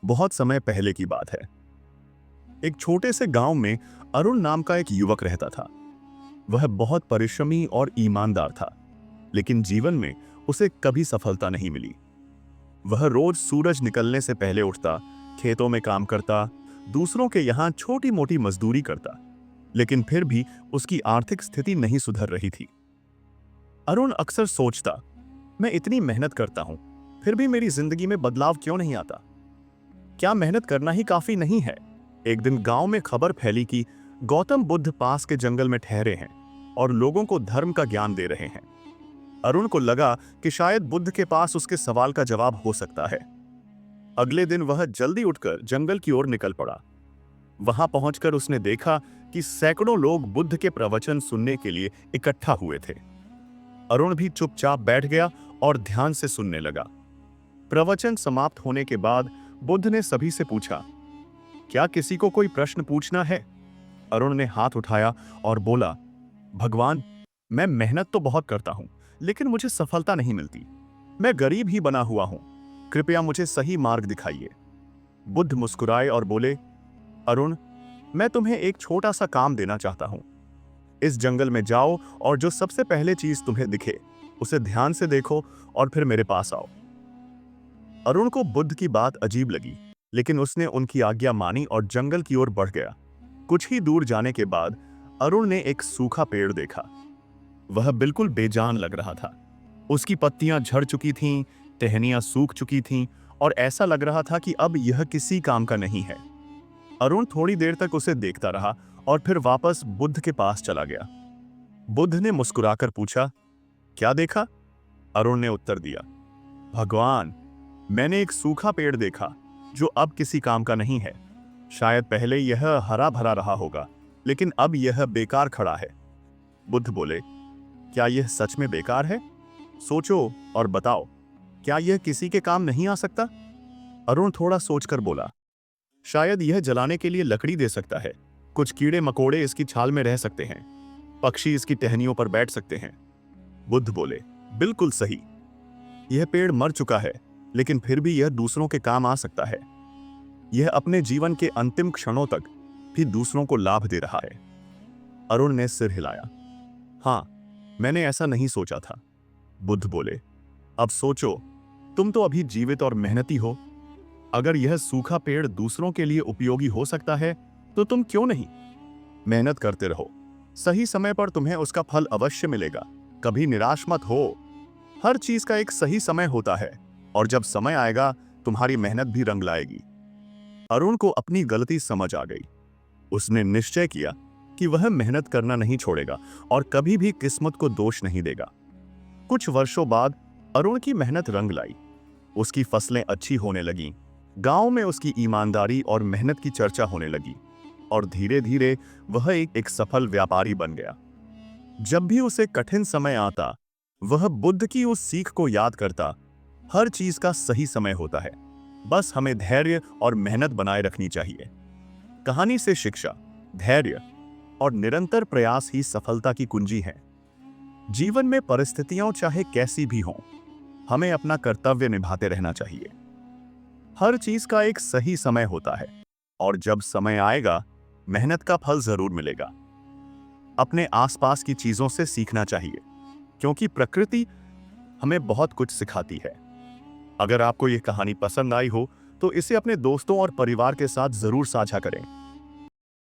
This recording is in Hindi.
बहुत समय पहले की बात है। एक छोटे से गांव में अरुण नाम का एक युवक रहता था। वह बहुत परिश्रमी और ईमानदार था, लेकिन जीवन में उसे कभी सफलता नहीं मिली। वह रोज सूरज निकलने से पहले उठता, खेतों में काम करता, दूसरों के यहां छोटी मोटी मजदूरी करता, लेकिन फिर भी उसकी आर्थिक स्थिति नहीं सुधर रही थी। अरुण अक्सर सोचता, मैं इतनी मेहनत करता हूं, फिर भी मेरी जिंदगी में बदलाव क्यों नहीं आता? क्या मेहनत करना ही काफी नहीं है? एक दिन गांव में खबर फैली कि गौतम बुद्ध पास के जंगल में ठहरे हैं और लोगों को धर्म का ज्ञान दे रहे हैं। अरुण को लगा कि शायद बुद्ध के पास उसके सवाल का जवाब हो सकता है। अगले दिन वह जल्दी उठकर जंगल की ओर निकल पड़ा। वहां पहुंचकर उसने देखा कि सैकड़ों लोग बुद्ध के प्रवचन सुनने के लिए इकट्ठा हुए थे। अरुण भी चुपचाप बैठ गया और ध्यान से सुनने लगा। प्रवचन समाप्त होने के बाद बुद्ध ने सभी से पूछा, क्या किसी को कोई प्रश्न पूछना है? अरुण ने हाथ उठाया और बोला, भगवान, मैं मेहनत तो बहुत करता हूं, लेकिन मुझे सफलता नहीं मिलती। मैं गरीब ही बना हुआ हूं, कृपया मुझे सही मार्ग दिखाइए। बुद्ध मुस्कुराए और बोले, अरुण, मैं तुम्हें एक छोटा सा काम देना चाहता हूं। इस जंगल में जाओ और जो सबसे पहले चीज तुम्हें दिखे उसे ध्यान से देखो और फिर मेरे पास आओ। अरुण को बुद्ध की बात अजीब लगी, लेकिन उसने उनकी आज्ञा मानी और जंगल की ओर बढ़ गया। कुछ ही दूर जाने के बाद अरुण ने एक सूखा पेड़ देखा। वह बिल्कुल बेजान लग रहा था। उसकी पत्तियां झड़ चुकी थीं, टहनियां सूख चुकी थीं और ऐसा लग रहा था कि अब यह किसी काम का नहीं है। अरुण थोड़ी देर तक उसे देखता रहा और फिर वापस बुद्ध के पास चला गया। बुद्ध ने मुस्कुराकर पूछा, क्या देखा? अरुण ने उत्तर दिया, भगवान, मैंने एक सूखा पेड़ देखा जो अब किसी काम का नहीं है। शायद पहले यह हरा भरा रहा होगा, लेकिन अब यह बेकार खड़ा है। बुद्ध बोले, क्या यह सच में बेकार है? सोचो और बताओ, क्या यह किसी के काम नहीं आ सकता? अरुण थोड़ा सोचकर बोला, शायद यह जलाने के लिए लकड़ी दे सकता है। कुछ कीड़े मकोड़े इसकी छाल में रह सकते हैं, पक्षी इसकी टहनियों पर बैठ सकते हैं। बुद्ध बोले, बिल्कुल सही। यह पेड़ मर चुका है, लेकिन फिर भी यह दूसरों के काम आ सकता है। यह अपने जीवन के अंतिम क्षणों तक भी दूसरों को लाभ दे रहा है। अरुण ने सिर हिलाया, हाँ, मैंने ऐसा नहीं सोचा था। बुद्ध बोले, अब सोचो, तुम तो अभी जीवित और मेहनती हो। अगर यह सूखा पेड़ दूसरों के लिए उपयोगी हो सकता है, तो तुम क्यों नहीं? मेहनत करते रहो, सही समय पर तुम्हें उसका फल अवश्य मिलेगा। कभी निराश मत हो। हर चीज का एक सही समय होता है, और जब समय आएगा तुम्हारी मेहनत भी रंग लाएगी। अरुण को अपनी गलती समझ आ गई। उसने निश्चय किया कि वह मेहनत करना नहीं छोड़ेगा और कभी भी किस्मत को दोष नहीं देगा। कुछ वर्षों बाद अरुण की मेहनत रंग लाई। उसकी फसलें अच्छी होने लगीं। गांव में उसकी ईमानदारी और मेहनत की चर्चा होने लगी और धीरे धीरे वह एक सफल व्यापारी बन गया। जब भी उसे कठिन समय आता, वह बुद्ध की उस सीख को याद करता, हर चीज का सही समय होता है, बस हमें धैर्य और मेहनत बनाए रखनी चाहिए। कहानी से शिक्षा, धैर्य और निरंतर प्रयास ही सफलता की कुंजी है। जीवन में परिस्थितियां चाहे कैसी भी हों, हमें अपना कर्तव्य निभाते रहना चाहिए। हर चीज का एक सही समय होता है, और जब समय आएगा, मेहनत का फल जरूर मिलेगा। अपने आसपास की चीजों से सीखना चाहिए, क्योंकि प्रकृति हमें बहुत कुछ सिखाती है। अगर आपको यह कहानी पसंद आई हो, तो इसे अपने दोस्तों और परिवार के साथ जरूर साझा करें।